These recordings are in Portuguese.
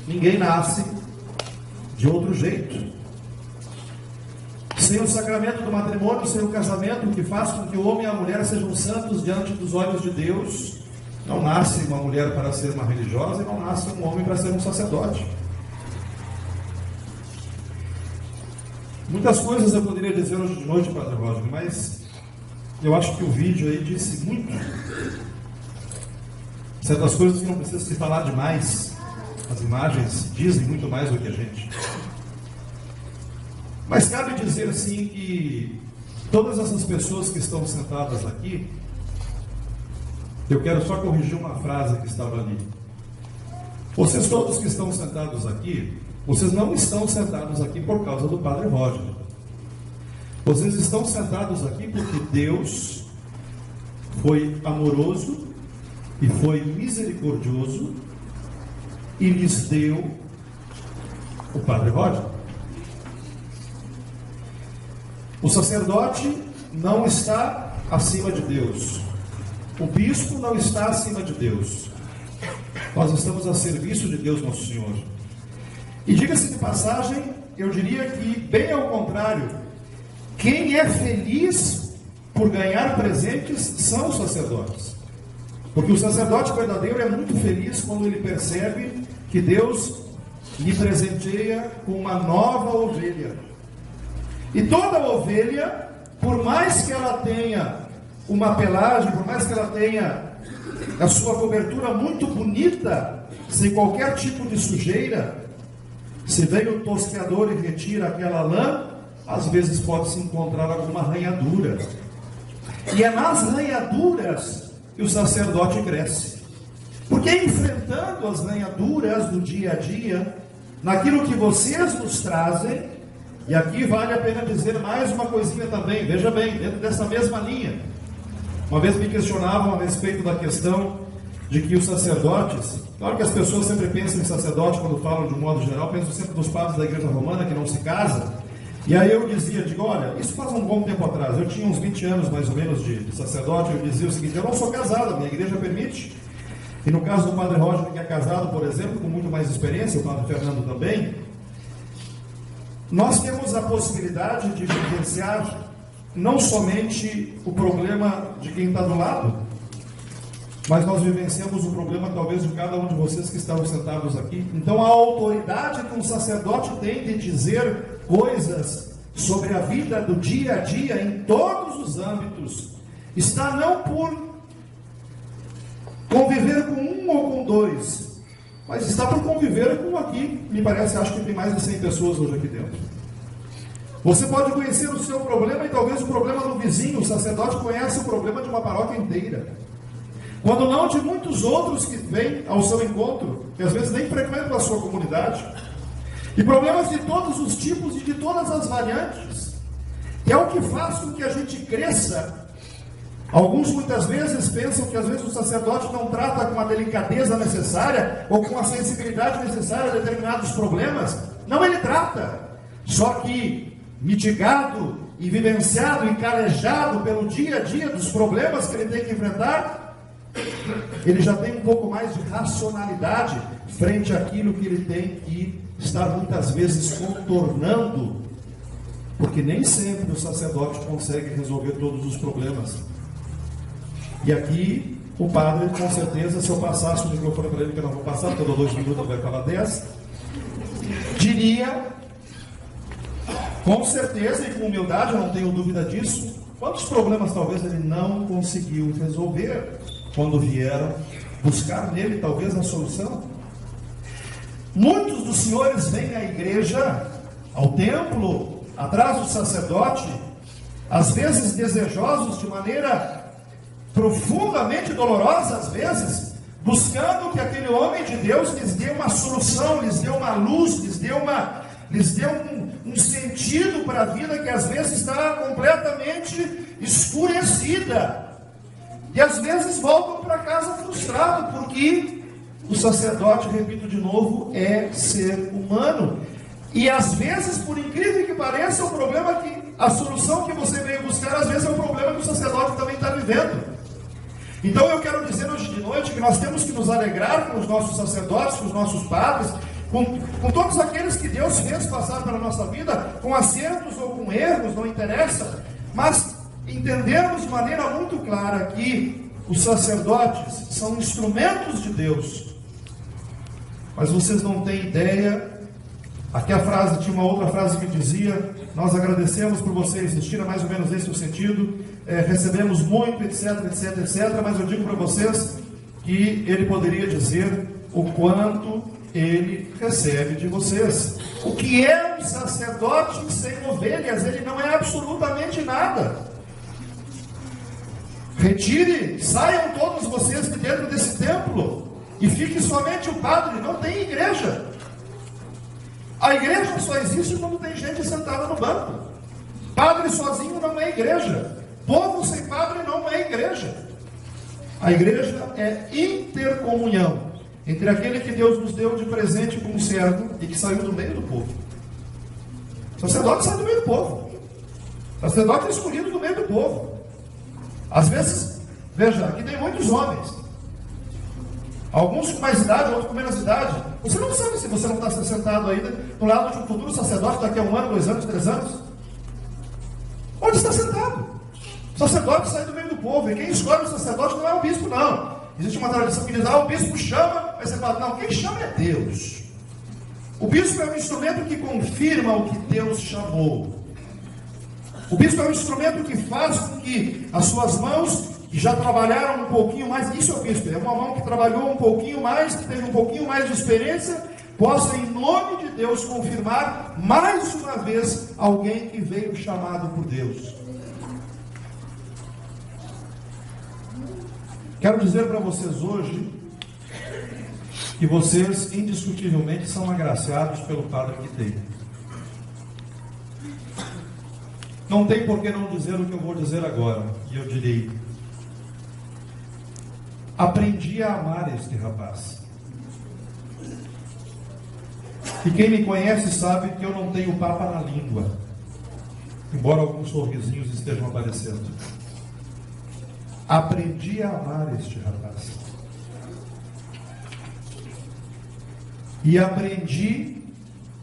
ninguém nasce de outro jeito. Sem o sacramento do matrimônio, sem o casamento, que faz com que o homem e a mulher sejam santos diante dos olhos de Deus, não nasce uma mulher para ser uma religiosa e não nasce um homem para ser um sacerdote. Muitas coisas eu poderia dizer hoje de noite, Padre Roger, mas eu acho que o vídeo aí disse muito. Certas coisas que não precisa se falar demais. As imagens dizem muito mais do que a gente. Mas cabe dizer assim que todas essas pessoas que estão sentadas aqui, eu quero só corrigir uma frase que estava ali. Vocês todos que estão sentados aqui, vocês não estão sentados aqui por causa do Padre Roger. Vocês estão sentados aqui porque Deus foi amoroso e foi misericordioso e lhes deu o Padre Roger. O sacerdote não está acima de Deus. O bispo não está acima de Deus. Nós estamos a serviço de Deus Nosso Senhor. E diga-se de passagem, eu diria que, bem ao contrário, quem é feliz por ganhar presentes são os sacerdotes. Porque o sacerdote verdadeiro é muito feliz quando ele percebe que Deus lhe presenteia com uma nova ovelha. E toda ovelha, por mais que ela tenha uma pelagem, por mais que ela tenha a sua cobertura muito bonita, sem qualquer tipo de sujeira, se vem o tosqueador e retira aquela lã, às vezes pode-se encontrar alguma arranhadura. E é nas arranhaduras que o sacerdote cresce. Porque enfrentando as arranhaduras do dia a dia, naquilo que vocês nos trazem, e aqui vale a pena dizer mais uma coisinha também, veja bem, dentro dessa mesma linha. Uma vez me questionavam a respeito da questão de que os sacerdotes, claro que as pessoas sempre pensam em sacerdote quando falam de um modo geral, pensam sempre nos padres da Igreja Romana que não se casam. E aí eu digo, olha, isso faz um bom tempo atrás, eu tinha uns 20 anos mais ou menos de sacerdote, eu dizia o seguinte, eu não sou casado, a minha igreja permite. E no caso do Padre Roger, que é casado, por exemplo, com muito mais experiência, o Padre Fernando também, nós temos a possibilidade de vivenciar não somente o problema de quem está do lado, mas nós vivenciamos o problema talvez de cada um de vocês que estão sentados aqui. Então a autoridade que um sacerdote tem de dizer coisas sobre a vida do dia a dia em todos os âmbitos, está não por conviver com um ou com dois, mas está por conviver com aqui, me parece, acho que tem mais de 100 pessoas hoje aqui dentro. Você pode conhecer o seu problema e talvez o problema do vizinho. O sacerdote conhece o problema de uma paróquia inteira, quando não de muitos outros que vêm ao seu encontro, que às vezes nem frequentam a sua comunidade. E problemas de todos os tipos e de todas as variantes, que é o que faz com que a gente cresça. Alguns muitas vezes pensam que às vezes o sacerdote não trata com a delicadeza necessária ou com a sensibilidade necessária a determinados problemas. Não, ele trata. Só que mitigado e vivenciado e calejado pelo dia a dia dos problemas que ele tem que enfrentar, ele já tem um pouco mais de racionalidade frente àquilo que ele tem que estar muitas vezes contornando, porque nem sempre o sacerdote consegue resolver todos os problemas. E aqui o padre, com certeza, se eu passasse o microfone para ele, que eu não vou passar, porque eu dou 2 minutos, ele vai falar 10, diria, com certeza e com humildade, eu não tenho dúvida disso, quantos problemas talvez ele não conseguiu resolver quando vieram buscar nele talvez a solução. Muitos dos senhores vêm à igreja, ao templo, atrás do sacerdote, às vezes desejosos de maneira profundamente dolorosa, às vezes, buscando que aquele homem de Deus lhes dê uma solução, lhes dê uma luz, lhes dê um sentido para a vida que às vezes está completamente escurecida. E às vezes voltam para casa frustrados, porque o sacerdote, repito de novo, é ser humano. E às vezes, por incrível que pareça, o problema que a solução que você veio buscar, às vezes é o problema que o sacerdote também está vivendo. Então eu quero dizer hoje de noite que nós temos que nos alegrar com os nossos sacerdotes, com os nossos padres, com todos aqueles que Deus fez passar pela nossa vida, com acertos ou com erros, não interessa, mas entendemos de maneira muito clara que os sacerdotes são instrumentos de Deus. Mas vocês não têm ideia. Aqui a frase, tinha uma outra frase que dizia: nós agradecemos por você existir, é mais ou menos esse o sentido, recebemos muito, etc, etc, etc, mas eu digo para vocês que ele poderia dizer o quanto ele recebe de vocês. O que é um sacerdote sem ovelhas? Ele não é absolutamente nada. Retire, saiam todos vocês de dentro desse templo e fique somente o padre. Não tem igreja. A igreja só existe quando tem gente sentada no banco. Padre sozinho não é igreja. Povo sem padre não é igreja. A igreja é intercomunhão entre aquele que Deus nos deu de presente como servo e que saiu do meio do povo. O sacerdote sai do meio do povo. O sacerdote é escolhido do meio do povo. Às vezes, veja, aqui tem muitos homens. Alguns com mais idade, outros com menos idade. Você não sabe se você não está sentado aí do lado de um futuro sacerdote daqui a 1 ano, 2 anos, 3 anos. Onde está sentado? O sacerdote sai do meio do povo. E quem escolhe o sacerdote não é o bispo, não. Existe uma tradição que diz: o bispo chama. Aí você fala: não, quem chama é Deus. O bispo é um instrumento que confirma o que Deus chamou. O bispo é um instrumento que faz com que as suas mãos, que já trabalharam um pouquinho mais, isso é o bispo, é uma mão que trabalhou um pouquinho mais, que teve um pouquinho mais de experiência, possa, em nome de Deus, confirmar mais uma vez alguém que veio chamado por Deus. Quero dizer para vocês hoje que vocês indiscutivelmente são agraciados pelo padre que tem. Não tem por que não dizer o que eu vou dizer agora, e eu direi: aprendi a amar este rapaz. E quem me conhece sabe que eu não tenho papa na língua, embora alguns sorrisinhos estejam aparecendo. Aprendi a amar este rapaz. E aprendi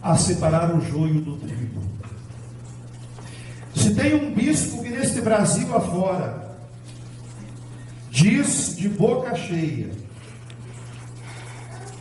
a separar o joio do trigo. Se tem um bispo que neste Brasil afora diz de boca cheia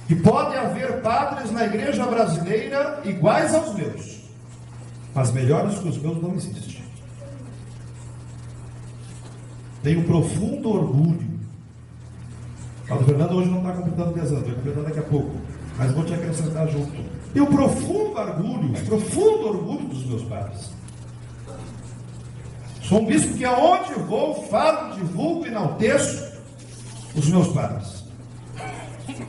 que pode haver padres na igreja brasileira iguais aos meus, mas melhores que os meus não existe. Tenho profundo orgulho. O Padre Fernando hoje não está completando 10 anos, vai completar daqui a pouco, mas vou te acrescentar junto. Tenho profundo orgulho dos meus padres. Sou um bispo que aonde vou, falo, divulgo e enalteço os meus padres.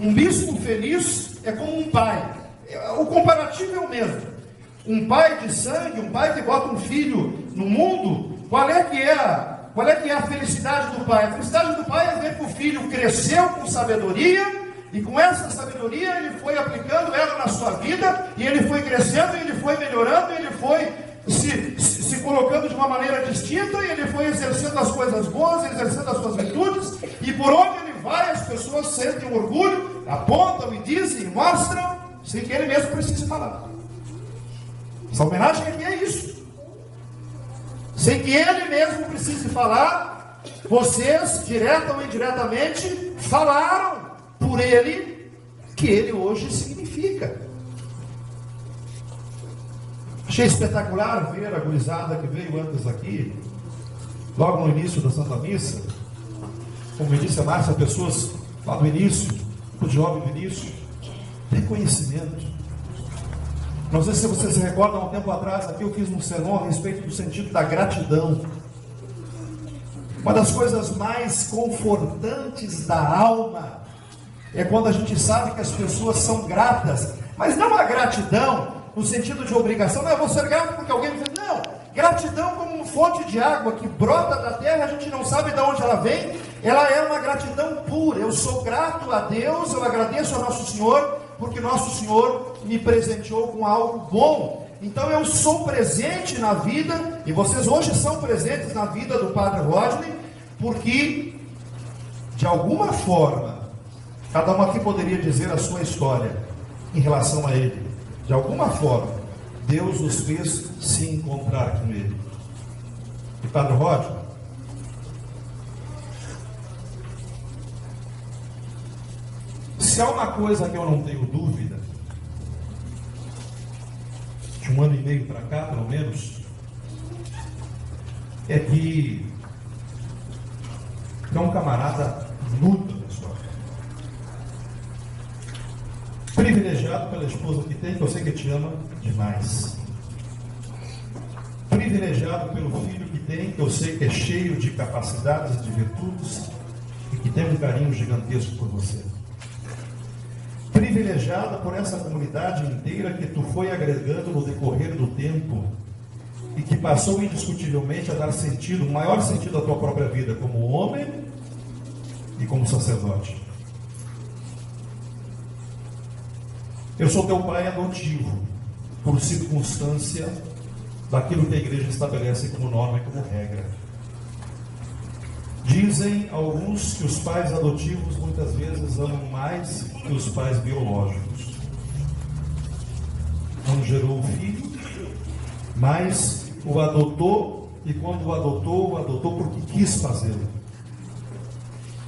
Um bispo feliz é como um pai. O comparativo é o mesmo. Um pai de sangue, um pai que bota um filho no mundo, qual é que é a felicidade do pai? A felicidade do pai é ver que o filho cresceu com sabedoria, e com essa sabedoria ele foi aplicando ela na sua vida, e ele foi crescendo, e ele foi melhorando, e ele foi se colocando de uma maneira distinta, e ele foi exercendo as coisas boas, exercendo as suas virtudes, e por onde ele vai, as pessoas sentem orgulho, apontam e dizem e mostram, sem que ele mesmo precise falar. Essa homenagem aqui é isso. Sem que ele mesmo precise falar, vocês, direta ou indiretamente, falaram por ele que ele hoje significa. Achei espetacular ver a gurizada que veio antes aqui, logo no início da Santa Missa. Como me disse a Márcia, pessoas lá do início, o jovem do início, tem conhecimento. Não sei se vocês se recordam, há um tempo atrás, aqui eu fiz um sermão a respeito do sentido da gratidão. Uma das coisas mais confortantes da alma é quando a gente sabe que as pessoas são gratas, mas não a gratidão no sentido de obrigação. Não, eu vou ser grato porque alguém me fez. Não, gratidão como uma fonte de água que brota da terra, a gente não sabe de onde ela vem, ela é uma gratidão pura. Eu sou grato a Deus, eu agradeço a Nosso Senhor, porque Nosso Senhor me presenteou com algo bom. Então eu sou presente na vida, e vocês hoje são presentes na vida do Padre Rodney, porque de alguma forma, cada um aqui poderia dizer a sua história, em relação a Ele. De alguma forma, Deus os fez se encontrar com Ele. E Padre Roger, se há uma coisa que eu não tenho dúvida, de 1 ano e meio para cá, pelo menos, é que é um camarada muito pessoal. Privilegiado pela esposa que tem, que eu sei que te ama demais. Privilegiado pelo filho que tem, que eu sei que é cheio de capacidades, de virtudes, e que tem um carinho gigantesco por você. Privilegiada por essa comunidade inteira que tu foi agregando no decorrer do tempo e que passou indiscutivelmente a dar sentido, o maior sentido à tua própria vida como homem e como sacerdote. Eu sou teu pai adotivo, por circunstância daquilo que a igreja estabelece como norma e como regra. Dizem alguns que os pais adotivos muitas vezes amam mais que os pais biológicos. Não gerou o filho, mas o adotou, e quando o adotou porque quis fazê-lo.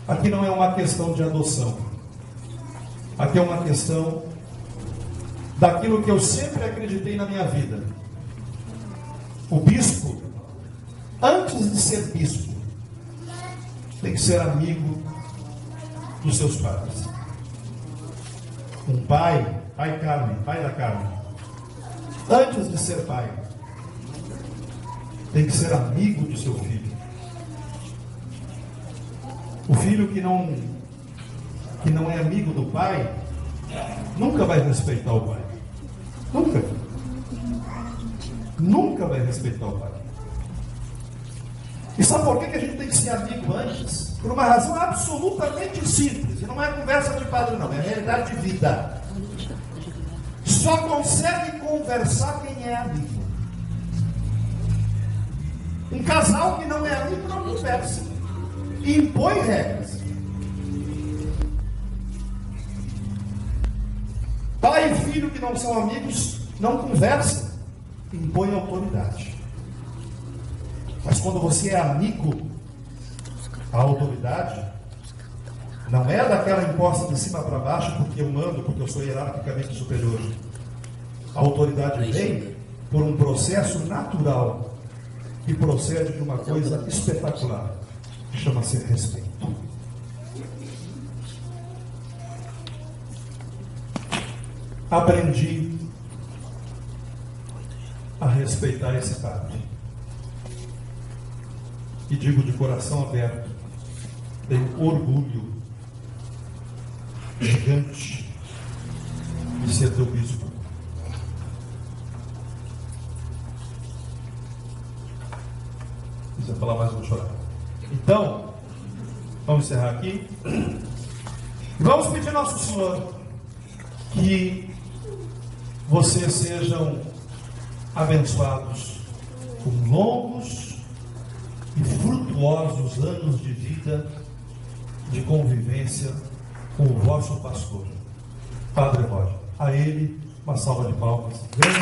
Aqui não é uma questão de adoção. Aqui é uma questão daquilo que eu sempre acreditei na minha vida. O bispo, antes de ser bispo, tem que ser amigo dos seus pais. Um pai, pai da carne, antes de ser pai, tem que ser amigo do seu filho. O filho que não é amigo do pai, nunca vai respeitar o pai. Nunca. Nunca vai respeitar o pai. E sabe por que a gente tem que ser amigo antes? Por uma razão absolutamente simples. E não é conversa de padre, não. É realidade de vida. Só consegue conversar quem é amigo. Um casal que não é amigo não conversa. Impõe regras. Pai e filho que não são amigos não conversam. Impõe autoridade. Mas quando você é amigo, a autoridade não é daquela imposta de cima para baixo, porque eu mando, porque eu sou hierarquicamente superior. A autoridade vem por um processo natural que procede de uma coisa espetacular, que chama-se respeito. Aprendi a respeitar esse padre. E digo de coração aberto, tenho orgulho gigante de ser teu bispo. Se você falar mais, eu vou chorar. Então, vamos encerrar aqui. E vamos pedir ao Nosso Senhor que vocês sejam abençoados com longos e frutuosos anos de vida, de convivência com o vosso pastor, Padre Roger. A ele, uma salva de palmas. Grande.